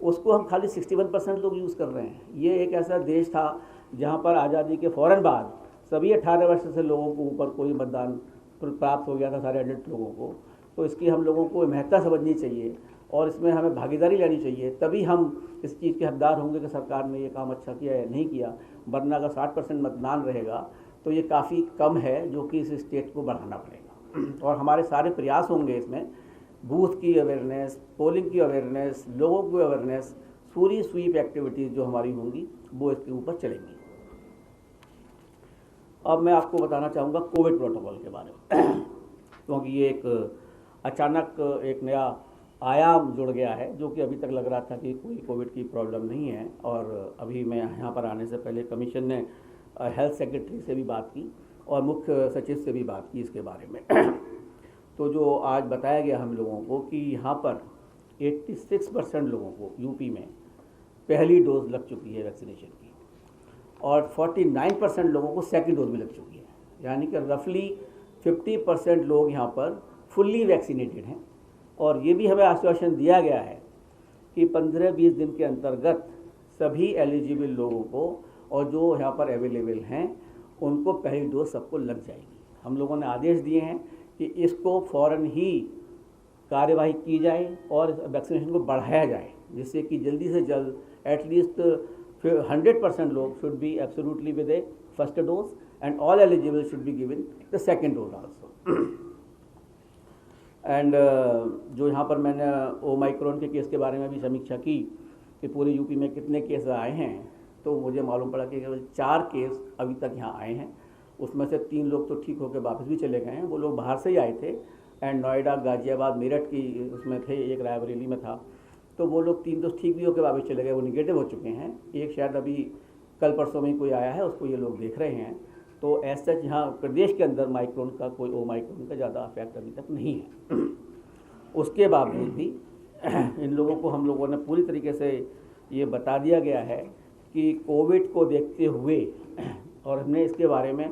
उसको हम खाली 61% लोग यूज़ कर रहे हैं। ये एक ऐसा देश था जहाँ पर आज़ादी के फ़ौरन बाद सभी 18 वर्ष से लोगों को ऊपर कोई मतदान प्राप्त हो गया था, सारे एडल्ट लोगों को। तो इसकी हम लोगों को महत्ता समझनी चाहिए और इसमें हमें भागीदारी लेनी चाहिए, तभी हम इस चीज़ के हकदार होंगे कि सरकार ने ये काम अच्छा किया या नहीं किया। वरना अगर 60% मतदान रहेगा तो ये काफ़ी कम है, जो कि इस स्टेट को बढ़ाना पड़ेगा। और हमारे सारे प्रयास होंगे इसमें, बूथ की अवेयरनेस, पोलिंग की अवेयरनेस, लोगों की अवेयरनेस, पूरी स्वीप एक्टिविटीज़ जो हमारी होंगी वो इसके ऊपर चलेंगी। अब मैं आपको बताना चाहूँगा कोविड प्रोटोकॉल के बारे में, क्योंकि ये एक अचानक एक नया आयाम जुड़ गया है, जो कि अभी तक लग रहा था कि कोई कोविड की प्रॉब्लम नहीं है। और अभी मैं यहाँ पर आने से पहले कमीशन ने हेल्थ सेक्रेटरी से भी बात की और मुख्य सचिव से भी बात की इसके बारे में। तो जो आज बताया गया हम लोगों को कि यहाँ पर 86% लोगों को यूपी में पहली डोज लग चुकी है वैक्सीनेशन की और 49% लोगों को सेकंड डोज भी लग चुकी है, यानी कि रफली 50% लोग यहाँ पर फुल्ली वैक्सीनेटेड हैं। और ये भी हमें आश्वासन दिया गया है कि 15-20 दिन के अंतर्गत सभी एलिजिबल लोगों को और जो यहाँ पर अवेलेबल हैं उनको पहली डोज सबको लग जाएगी। हम लोगों ने आदेश दिए हैं कि इसको फ़ौरन ही कार्यवाही की जाए और वैक्सीनेशन को बढ़ाया जाए, जिससे कि जल्दी से जल्द एटलीस्ट 100% लोग should be absolutely with A first dose and all eligible should be given the second dose also. And जो यहाँ पर मैंने ओमाइक्रोन के केस के बारे में भी समीक्षा की कि पूरे यूपी में कितने केस आए हैं, तो मुझे मालूम पड़ा कि केवल 4 केस अभी तक यहाँ आए हैं। उसमें से 3 लोग तो ठीक होकर वापस भी चले गए हैं, वो लोग बाहर से ही आए थे एंड नोएडा, गाजियाबाद, मेरठ की उसमें थे, एक रायबरेली में था, तो वो लोग 3 तो ठीक भी होकर वापस चले गए, वो निगेटिव हो चुके हैं। एक शायद अभी कल परसों में कोई आया है, उसको ये लोग देख रहे हैं। तो ऐसा यहाँ प्रदेश के अंदर माइक्रोन का कोई ओमाइक्रोन का ज़्यादा इफेक्ट अभी तक नहीं है। उसके बावजूद भी इन लोगों को हम लोगों ने पूरी तरीके से ये बता दिया गया है कि कोविड को देखते हुए, और हमने इसके बारे में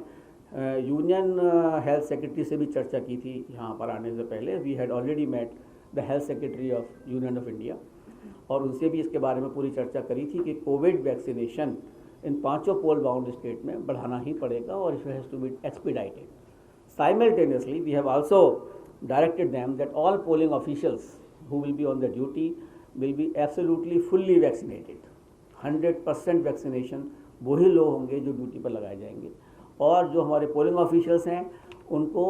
यूनियन हेल्थ सेक्रेटरी से भी चर्चा की थी यहाँ पर आने से पहले। We had already met the health secretary of union of India, और उनसे भी इसके बारे में पूरी चर्चा करी थी कि कोविड वैक्सीनेशन इन 5 पोल बाउंड स्टेट में बढ़ाना ही पड़ेगा और it has to be expedited. Simultaneously we have also directed them that all polling officials who will be on the duty will be absolutely fully vaccinated। 100% vaccination वही लोग होंगे जो ड्यूटी पर लगाए जाएंगे, और जो हमारे पोलिंग ऑफिशियल्स हैं उनको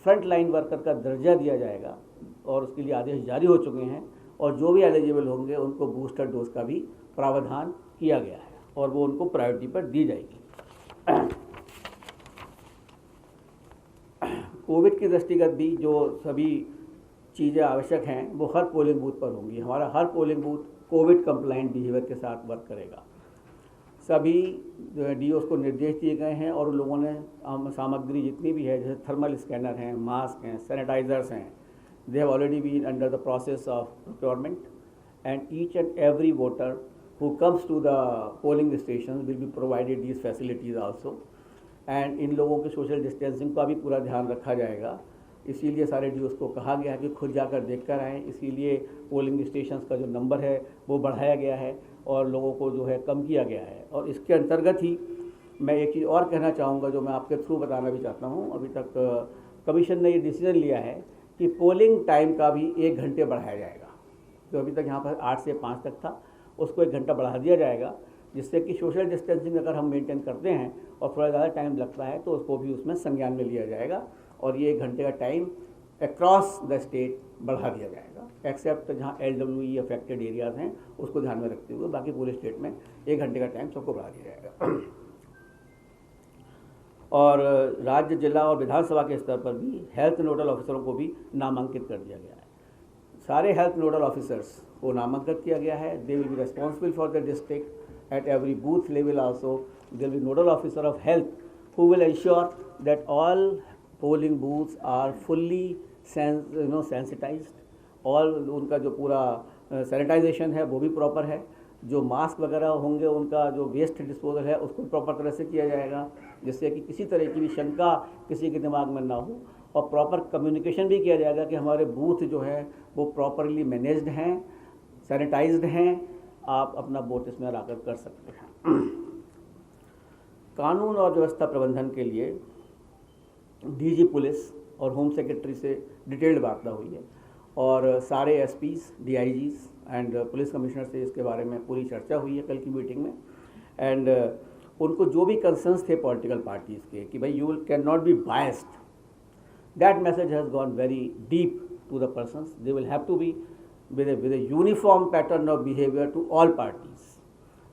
फ्रंट लाइन वर्कर का दर्जा दिया जाएगा और उसके लिए आदेश जारी हो चुके हैं, और जो भी एलिजिबल होंगे उनको बूस्टर डोज का भी प्रावधान किया गया है और वो उनको प्रायोरिटी पर दी जाएगी। कोविड की दृष्टिगत भी जो सभी चीज़ें आवश्यक हैं वो हर पोलिंग बूथ पर होंगी। हमारा हर polling booth covid compliant behaviour के साथ वर्क करेगा। सभी डीओस को निर्देश दिए गए हैं और उन लोगों ने सामग्री जितनी भी है, जैसे थर्मल स्कैनर हैं, मास्क हैं, सैनिटाइजर्स हैं, they have already been under the process of procurement, and each and every voter who comes to the polling station will be provided these facilities also. And इन लोगों के सोशल डिस्टेंसिंग का भी पूरा ध्यान रखा जाएगा। इसीलिए सारे डीओस को कहा गया है कि खुद जाकर देख कर आएँ। इसीलिए पोलिंग स्टेशंस का जो नंबर है वो बढ़ाया गया है और लोगों को जो है कम किया गया है। और इसके अंतर्गत ही मैं एक चीज़ और कहना चाहूँगा जो मैं आपके थ्रू बताना भी चाहता हूँ। अभी तक कमीशन ने ये डिसीजन लिया है कि पोलिंग टाइम का भी 1 घंटे बढ़ाया जाएगा। जो अभी तक यहाँ पर 8 से 5 तक था, उसको 1 घंटा बढ़ा दिया जाएगा, जिससे कि सोशल डिस्टेंसिंग अगर हम मेंटेन करते हैं और थोड़ा ज़्यादा टाइम लगता है तो उसको भी उसमें संज्ञान में लिया जाएगा और ये 1 घंटे का टाइम अक्रॉस द स्टेट बढ़ा दिया जाएगा, एक्सेप्ट जहाँ LWE अफेक्टेड एरियाज़ हैं उसको ध्यान में रखते हुए बाकी पूरे स्टेट में 1 घंटे का टाइम सबको बढ़ा दिया जाएगा। और राज्य, जिला और विधानसभा के स्तर पर भी हेल्थ नोडल ऑफिसरों को भी नामांकित कर दिया गया है। सारे हेल्थ नोडल ऑफिसर्स को नामांकित किया गया है। They will be responsible for the district. At every booth level also there will be nodal officer of health who will ensure that all polling booths are fully sensitized। और उनका जो पूरा सैनिटाइजेशन है वो भी प्रॉपर है। जो मास्क वगैरह होंगे उनका जो वेस्ट डिस्पोजल है उसको प्रॉपर तरह से किया जाएगा, जिससे कि किसी तरह की भी शंका किसी के दिमाग में ना हो। और प्रॉपर कम्युनिकेशन भी किया जाएगा कि हमारे बूथ जो है वो प्रॉपरली मैनेज्ड हैं, सैनिटाइज्ड हैं, आप अपना वोट इसमें आकर कर सकते हैं। कानून और व्यवस्था प्रबंधन के लिए डीजी पुलिस और होम सेक्रेटरी से डिटेल्ड वार्ता हुई है और सारे एसपीज, डीआईजीज एंड पुलिस कमिश्नर से इसके बारे में पूरी चर्चा हुई है कल की मीटिंग में। एंड उनको जो भी कंसर्न्स थे पॉलिटिकल पार्टीज़ के कि भाई you can not be biased, that message has gone very deep to the persons. They will have to be with a uniform pattern of behavior to all parties.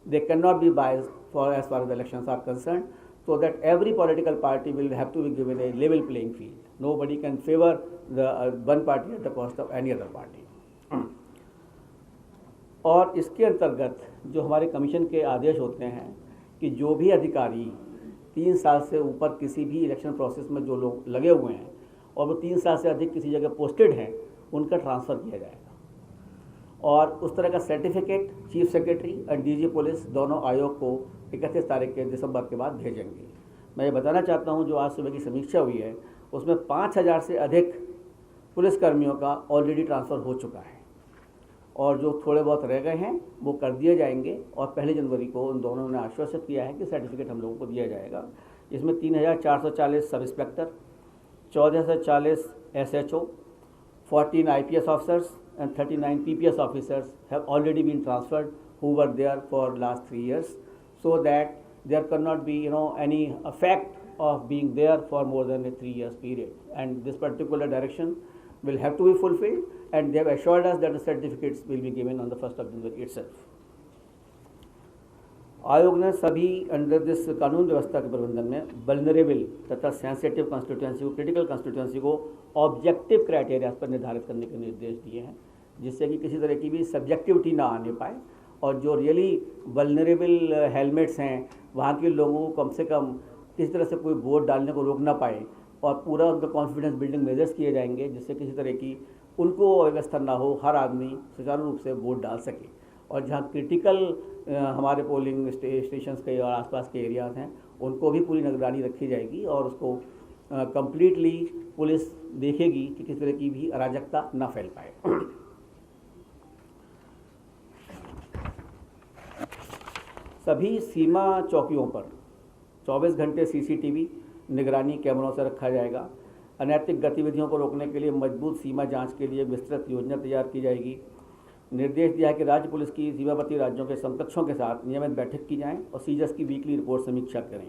They cannot be biased as far as the elections are concerned, so that every political party will have to be given a level playing field. Nobody can favor the one party at the cost of any other party. और इसके अंतर्गत जो हमारे कमीशन के आदेश होते हैं कि जो भी अधिकारी 3 साल से ऊपर किसी भी इलेक्शन प्रोसेस में जो लोग लगे हुए हैं और वो 3 साल से अधिक किसी जगह पोस्टेड हैं, उनका ट्रांसफ़र किया जाएगा। और उस तरह का सर्टिफिकेट चीफ सेक्रेटरी और डीजी पुलिस दोनों आयोग को 31 तारीख के दिसंबर के बाद भेजेंगे। मैं ये बताना चाहता हूँ जो आज सुबह की समीक्षा हुई है उसमें 5000 से अधिक पुलिसकर्मियों का ऑलरेडी ट्रांसफ़र हो चुका है और जो थोड़े बहुत रह गए हैं वो कर दिए जाएंगे। और 1 जनवरी को उन दोनों ने आश्वासित किया है कि सर्टिफिकेट हम लोगों को दिया जाएगा। इसमें 3440 sub inspector, 1440 SHO, 14 IPS officers and 39 PPS officers have already been transferred who were there for last 3 years, so that there cannot be any effect of being there for more than a 3 years period, and this particular direction will have to be fulfilled, and they have assured us that the certificates will be given on the 1st of January itself. आयोग ने सभी अंडर दिस कानून व्यवस्था के प्रबंधन में वल्नरेबल तथा सेंसिटिव कंस्टिट्यूएंसी को, क्रिटिकल कंस्टिट्यूएंसी को ऑब्जेक्टिव क्राइटेरिया पर निर्धारित करने के निर्देश दिए हैं, जिससे कि किसी तरह की भी सब्जेक्टिविटी ना आने पाए, और जो रियली वल्नरेबल हेलमेट्स हैं वहाँ के लोगों को कम से कम किसी तरह से कोई वोट डालने को रोक ना पाए, और पूरा उनका कॉन्फिडेंस बिल्डिंग मेजर्स किए जाएंगे जिससे किसी तरह की उनको अव्यवस्था ना हो, हर आदमी सुचारू रूप से वोट डाल सके। और जहाँ क्रिटिकल हमारे पोलिंग स्टेशंस के और आसपास के एरियाज़ हैं उनको भी पूरी निगरानी रखी जाएगी, और उसको कंप्लीटली पुलिस देखेगी कि किसी तरह की भी अराजकता ना फैल पाए। सभी सीमा चौकियों पर 24 घंटे CCTV निगरानी कैमरों से रखा जाएगा। अनैतिक गतिविधियों को रोकने के लिए मजबूत सीमा जांच के लिए विस्तृत योजना तैयार की जाएगी। निर्देश दिया है कि राज्य पुलिस की सीमावर्ती राज्यों के समकक्षों के साथ नियमित बैठक की जाए और सीजस की वीकली रिपोर्ट समीक्षा करें।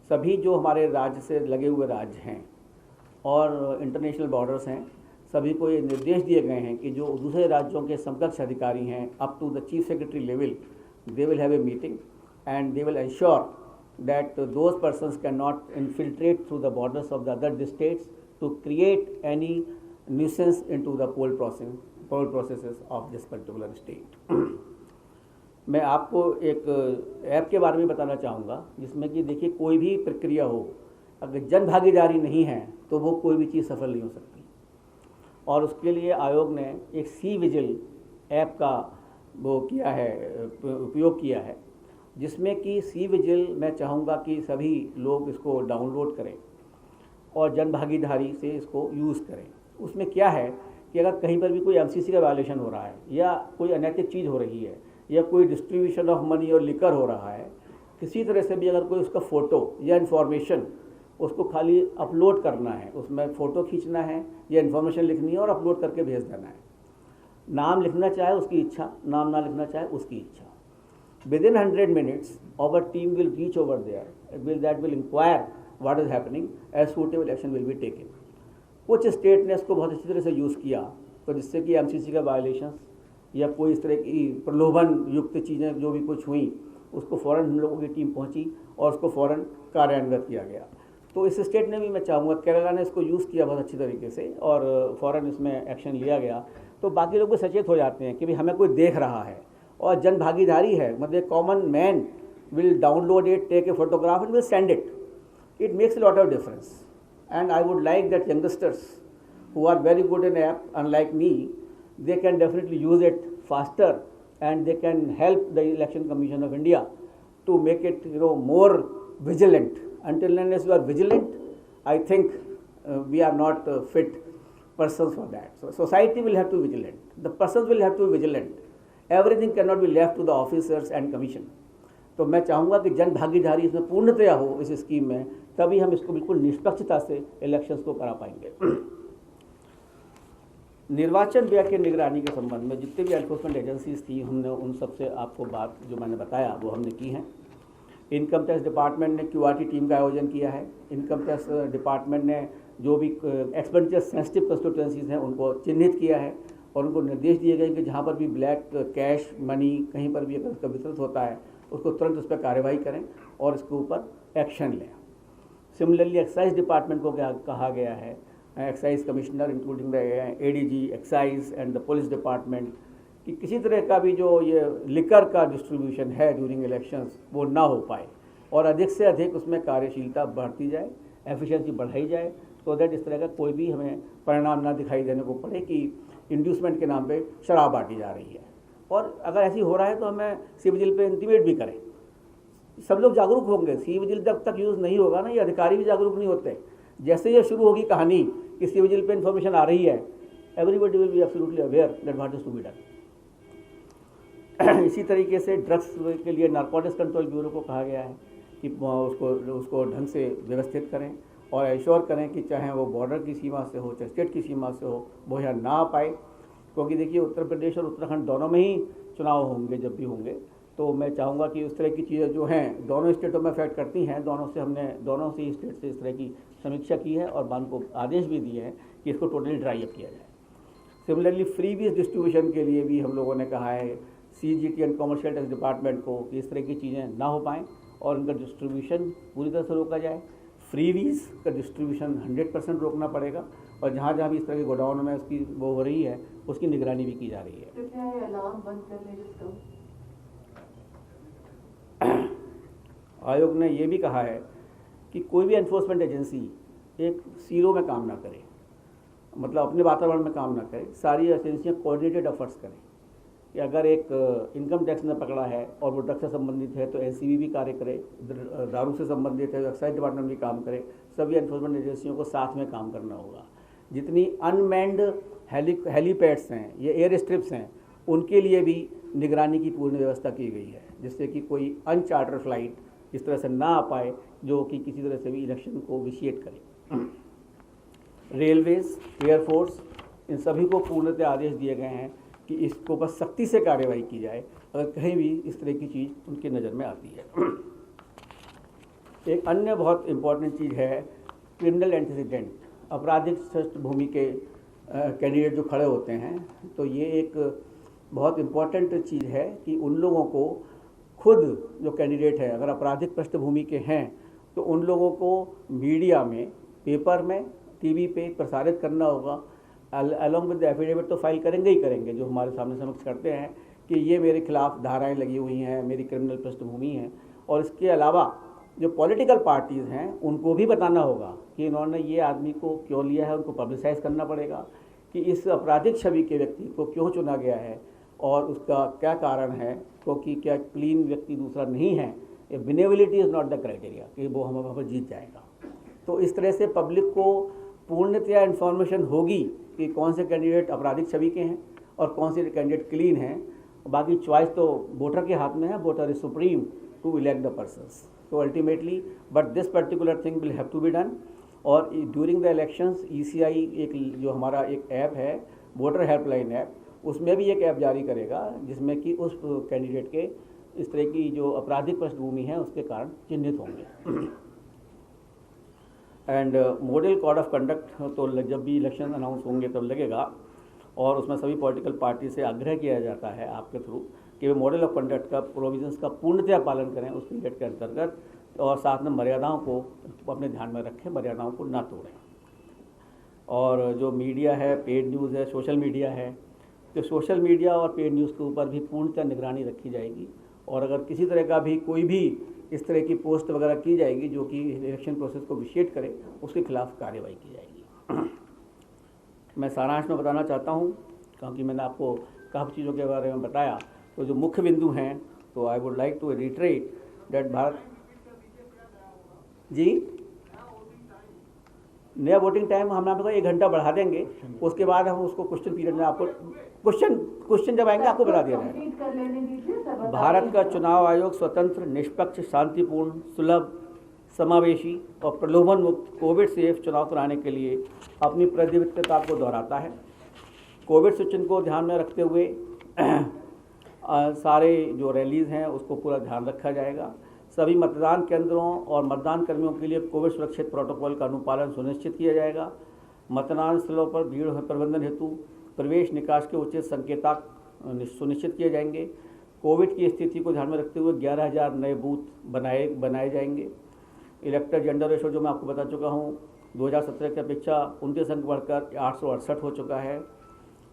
सभी जो हमारे राज्य से लगे हुए राज्य हैं और इंटरनेशनल बॉर्डर्स हैं, सभी को ये निर्देश दिए गए हैं कि जो दूसरे राज्यों के समकक्ष अधिकारी हैं up to the chief secretary level, they will have a meeting and they will ensure that those persons cannot infiltrate through the borders of the other states to create any nuisance into the poll processes of this particular state. मैं आपको एक ऐप के बारे में बताना चाहूँगा जिसमें कि देखिए कोई भी प्रक्रिया हो, अगर जन भागीदारी नहीं है तो वो कोई भी चीज़ सफल नहीं हो सकती, और उसके लिए आयोग ने एक सी विजिल ऐप का वो किया है, उपयोग किया है, जिसमें कि सी विजिल मैं चाहूँगा कि सभी लोग इसको डाउनलोड करें और जन भागीदारी से इसको यूज़ करें। उसमें क्या है कि अगर कहीं पर भी कोई MCC का वायलेशन हो रहा है या कोई अनैतिक चीज़ हो रही है या कोई डिस्ट्रीब्यूशन ऑफ मनी और लिकर हो रहा है, किसी तरह से भी अगर कोई उसका फ़ोटो या इन्फॉर्मेशन उसको खाली अपलोड करना है, उसमें फ़ोटो खींचना है या इन्फॉर्मेशन लिखनी है और अपलोड करके भेज देना है। नाम लिखना चाहे उसकी इच्छा, नाम ना लिखना चाहे उसकी इच्छा। Within 100 minutes, our team will reach over there. That will inquire what is happening, as suitable action will be taken. कुछ स्टेट ने इसको बहुत अच्छी तरह से यूज़ किया, तो जिससे कि MCC का वायलेशन या कोई इस तरह की प्रलोभन युक्त चीज़ें जो भी कुछ हुई, उसको फ़ौरन हम लोगों की टीम पहुंची और उसको फ़ौरन कार्यान्वित किया गया। तो इस स्टेट ने भी, मैं चाहूँगा, केरला ने इसको यूज़ किया बहुत अच्छी तरीके से और फ़ौरन इसमें एक्शन लिया गया। तो बाकी लोग भी सचेत हो जाते हैं कि भाई हमें कोई देख रहा है, और जन भागीदारी है, मतलब common man will download it, take a photograph and will send it. It makes a lot of difference, and I would like that youngsters who are very good in app, unlike me, they can definitely use it faster, and they can help the Election Commission of India to make it more vigilant. Until unless you are vigilant, I think we are not fit persons for that. So society will have to be vigilant. The persons will have to be vigilant. Everything cannot be left to the officers and commission. तो मैं चाहूँगा कि जन भागीदारी इसमें पूर्णतया हो इस स्कीम में, तभी हम इसको बिल्कुल निष्पक्षता से इलेक्शंस को करा पाएंगे। निर्वाचन व्यय के निगरानी के संबंध में जितने भी एनफोर्समेंट एजेंसीज थी, हमने उन सबसे आपको बात जो मैंने बताया वो हमने की हैं। इनकम टैक्स डिपार्टमेंट ने QRT टीम का आयोजन किया है। इनकम टैक्स डिपार्टमेंट ने जो भी एक्सपेंडिचर सेंसिटिव कंस्टिट्यूएंसीज हैं उनको चिन्हित किया है और उनको निर्देश दिए गए कि जहाँ पर भी ब्लैक कैश मनी कहीं पर भी अगर उसका वितरित होता है उसको तुरंत उस पर कार्रवाई करें और इसके ऊपर एक्शन लें। सिमिलरली एक्साइज डिपार्टमेंट को क्या कहा गया है, excise commissioner including the ADG excise and the police department, कि किसी तरह का भी जो ये लिकर का डिस्ट्रीब्यूशन है ड्यूरिंग इलेक्शंस वो ना हो पाए और अधिक से अधिक उसमें कार्यशीलता बढ़ती जाए, एफिशिएंसी बढ़ाई जाए, सो दैट इस तरह का कोई भी हमें परिणाम ना दिखाई देने को पड़े कि इंड्यूसमेंट के नाम पे शराब बांटी जा रही है। और अगर ऐसी हो रहा है तो हमें सी विजिल पे इंटीमेट भी करें। सब लोग जागरूक होंगे। सी विजिल जब तक यूज़ नहीं होगा ना, ये अधिकारी भी जागरूक नहीं होते। जैसे ये शुरू होगी कहानी कि सी विजिल पे इन्फॉर्मेशन आ रही है, everybody will be absolutely aware that what is to be done. इसी तरीके से ड्रग्स के लिए नारकोटिक्स कंट्रोल ब्यूरो को कहा गया है कि उसको ढंग से व्यवस्थित करें और एश्योर करें कि चाहे वो बॉर्डर की सीमा से हो चाहे स्टेट की सीमा से हो वो यहाँ ना आ पाए। क्योंकि देखिए उत्तर प्रदेश और उत्तराखंड दोनों में ही चुनाव होंगे जब भी होंगे, तो मैं चाहूँगा कि उस तरह की चीज़ें जो हैं दोनों स्टेटों में अफेक्ट करती हैं, हमने दोनों से स्टेट से इस तरह की समीक्षा की है और बान को आदेश भी दिए हैं कि इसको टोटली ड्राई अप किया जाए। सिमिलरली फ्री बीज डिस्ट्रीब्यूशन के लिए भी हम लोगों ने कहा है CGT and commercial tax department को कि इस तरह की चीज़ें ना हो पाएँ और उनका डिस्ट्रीब्यूशन पूरी तरह से रोका जाए। फ्री वीज का डिस्ट्रीब्यूशन 100% रोकना पड़ेगा और जहाँ जहाँ भी इस तरह के गोडाउन में उसकी वो हो रही है उसकी निगरानी भी की जा रही है। तो क्या है अलार्म बंद करने जिसको आयोग ने ये भी कहा है कि कोई भी एनफोर्समेंट एजेंसी एक सीरो में काम ना करे, मतलब अपने वातावरण में काम ना करे। सारी एजेंसियाँ कोऑर्डिनेटेड एफर्ट्स करें कि अगर एक इनकम टैक्स ने पकड़ा है और वो ड्रग से संबंधित है तो NCB भी कार्य करे, दारू से संबंधित है तो एक्साइज डिपार्टमेंट भी काम करे। सभी एनफोर्समेंट एजेंसियों को साथ में काम करना होगा। जितनी अनमैन्ड हेलीपैड्स हैं या एयर स्ट्रिप्स हैं उनके लिए भी निगरानी की पूर्ण व्यवस्था की गई है, जिससे कि कोई अनचार्टर फ्लाइट इस तरह से ना आ पाए जो कि किसी तरह से भी इलेक्शन को विशिएट करे। रेलवेज, एयरफोर्स, इन सभी को पूर्णतः आदेश दिए गए हैं कि इसको बस सख्ती से कार्रवाई की जाए अगर कहीं भी इस तरह की चीज़ उनकी नज़र में आती है। एक अन्य बहुत इम्पॉर्टेंट चीज़ है क्रिमिनल एंटीसीडेंट, आपराधिक पृष्ठभूमि के कैंडिडेट जो खड़े होते हैं, तो ये एक बहुत इम्पॉर्टेंट चीज़ है कि उन लोगों को खुद जो कैंडिडेट है अगर आपराधिक पृष्ठभूमि के हैं तो उन लोगों को मीडिया में, पेपर में, TV पे प्रसारित करना होगा। अलॉन्ग विद एफिडेविट तो फाइल करेंगे ही करेंगे जो हमारे सामने समक्ष करते हैं कि ये मेरे खिलाफ धाराएं लगी हुई हैं, मेरी क्रिमिनल पृष्ठभूमि है। और इसके अलावा जो पॉलिटिकल पार्टीज़ हैं उनको भी बताना होगा कि इन्होंने ये आदमी को क्यों लिया है, उनको पब्लिसाइज करना पड़ेगा कि इस आपराधिक छवि के व्यक्ति को क्यों चुना गया है और उसका क्या कारण है, क्योंकि क्या क्लीन व्यक्ति दूसरा नहीं है। Winnability is not the criteria कि वो हम वहाँ पर जीत जाएगा। तो इस तरह से पब्लिक को पूर्णतया इन्फॉर्मेशन होगी कि कौन से कैंडिडेट आपराधिक छवि के हैं और कौन से कैंडिडेट क्लीन हैं। बाकी चॉइस तो वोटर के हाथ में है, voter is supreme to elect the persons. तो ultimately but this particular thing will have to be done. और ड्यूरिंग द इलेक्शंस ECI एक जो हमारा एक ऐप है वोटर हेल्पलाइन ऐप, उसमें भी एक ऐप जारी करेगा जिसमें कि उस कैंडिडेट के इस तरह की जो आपराधिक पृष्ठभूमि है उसके कारण चिन्हित होंगे। And model code of conduct तो जब भी इलेक्शन अनाउंस होंगे तब लगेगा और उसमें सभी पॉलिटिकल पार्टी से आग्रह किया जाता है आपके थ्रू कि वे मॉडल ऑफ कंडक्ट का प्रोविजंस का पूर्णतया पालन करें उस पीरियड के अंतर्गत और साथ में मर्यादाओं को अपने ध्यान में रखें, मर्यादाओं को ना तोड़ें। और जो मीडिया है, पेड न्यूज़ है, सोशल मीडिया है, तो सोशल मीडिया और पेड न्यूज़ के ऊपर भी पूर्णतः निगरानी रखी जाएगी और अगर किसी तरह का भी कोई भी इस तरह की पोस्ट वगैरह की जाएगी जो कि इलेक्शन प्रोसेस को विशिएट करे उसके खिलाफ कार्रवाई की जाएगी। मैं सारांश में बताना चाहता हूँ क्योंकि मैंने आपको काफ़ी चीज़ों के बारे में बताया, तो जो मुख्य बिंदु हैं तो I would like to reiterate that Bharat ji नया वोटिंग टाइम हम आपको 1 घंटा बढ़ा देंगे, उसके बाद हम उसको क्वेश्चन पीरियड में आपको क्वेश्चन जब आएंगे आपको बता दिया जाएगा। भारत का चुनाव आयोग स्वतंत्र, निष्पक्ष, शांतिपूर्ण, सुलभ, समावेशी और प्रलोभन मुक्त कोविड सेफ चुनाव कराने के लिए अपनी प्रतिबद्धता को दोहराता है। कोविड सूचना को ध्यान में रखते हुए सारे जो रैलीज़ हैं उसको पूरा ध्यान रखा जाएगा। सभी मतदान केंद्रों और मतदान कर्मियों के लिए कोविड सुरक्षित प्रोटोकॉल का अनुपालन सुनिश्चित किया जाएगा। मतदान स्थलों पर भीड़ प्रबंधन हेतु प्रवेश निकास के उचित संकेतक सुनिश्चित किए जाएंगे। कोविड की स्थिति को ध्यान में रखते हुए 11,000 नए बूथ बनाए जाएंगे। इलेक्टर जेंडर रेशो जो मैं आपको बता चुका हूँ 2017 की अपेक्षा 29 अंक बढ़कर 868 हो चुका है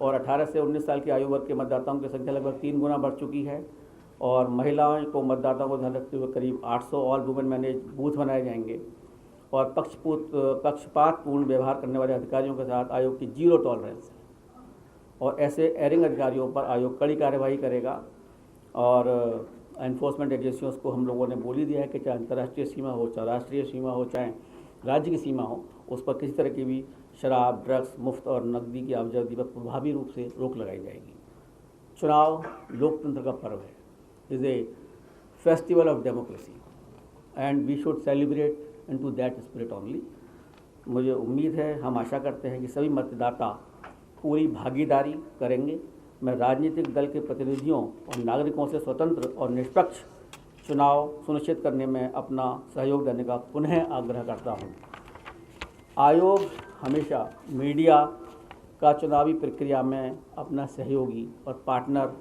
और 18 से 19 साल की आयु वर्ग के मतदाताओं की संख्या लगभग 3 गुना बढ़ चुकी है और महिलाओं को मतदाताओं को ध्यान रखते हुए करीब 800 ऑल वुमेन मैनेज बूथ बनाए जाएंगे और पक्षपातपूर्ण व्यवहार करने वाले अधिकारियों के साथ आयोग की 0 टॉलरेंस है और ऐसे एरिंग अधिकारियों पर आयोग कड़ी कार्यवाही करेगा। और एनफोर्समेंट एजेंसियों को हम लोगों ने बोल ही दिया है कि चाहे अंतर्राष्ट्रीय सीमा हो, चाहे राष्ट्रीय सीमा हो, चाहे राज्य की सीमा हो, उस पर किसी तरह की भी शराब, ड्रग्स, मुफ्त और नकदी की आवाजाही पर प्रभावी रूप से रोक लगाई जाएगी। चुनाव लोकतंत्र का पर्व है, is a festival of democracy and we should celebrate in to that spirit only. मुझे उम्मीद है, हम आशा करते हैं कि सभी मतदाता पूरी भागीदारी करेंगे। मैं राजनीतिक दल के प्रतिनिधियों और नागरिकों से स्वतंत्र और निष्पक्ष चुनाव सुनिश्चित करने में अपना सहयोग देने का पुनः आग्रह करता हूं। आयोग हमेशा मीडिया का चुनावी प्रक्रिया में अपना सहयोगी और पार्टनर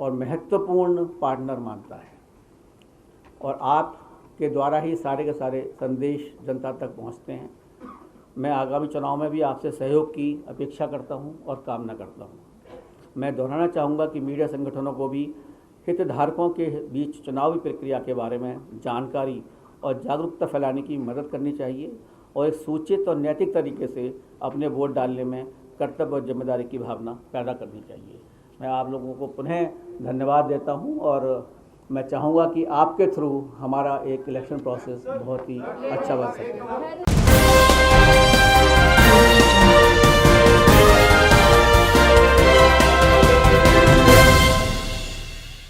और महत्वपूर्ण पार्टनर मानता है और आपके द्वारा ही सारे के सारे संदेश जनता तक पहुंचते हैं। मैं आगामी चुनाव में भी आपसे सहयोग की अपेक्षा करता हूं और कामना करता हूं। मैं दोहराना चाहूँगा कि मीडिया संगठनों को भी हितधारकों के बीच चुनावी प्रक्रिया के बारे में जानकारी और जागरूकता फैलाने की मदद करनी चाहिए और एक सूचित और नैतिक तरीके से अपने वोट डालने में कर्तव्य और जिम्मेदारी की भावना पैदा करनी चाहिए। मैं आप लोगों को पुनः धन्यवाद देता हूं और मैं चाहूँगा कि आपके थ्रू हमारा एक इलेक्शन प्रोसेस बहुत ही अच्छा बन सके।